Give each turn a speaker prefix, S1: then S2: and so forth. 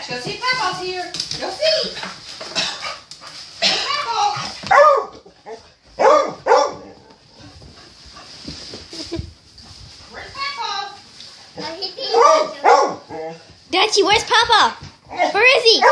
S1: Let's go see if Papaw's here. Go see. Hey, Papaw. Where's Papaw?
S2: Daddy, where's Papa? Where is he?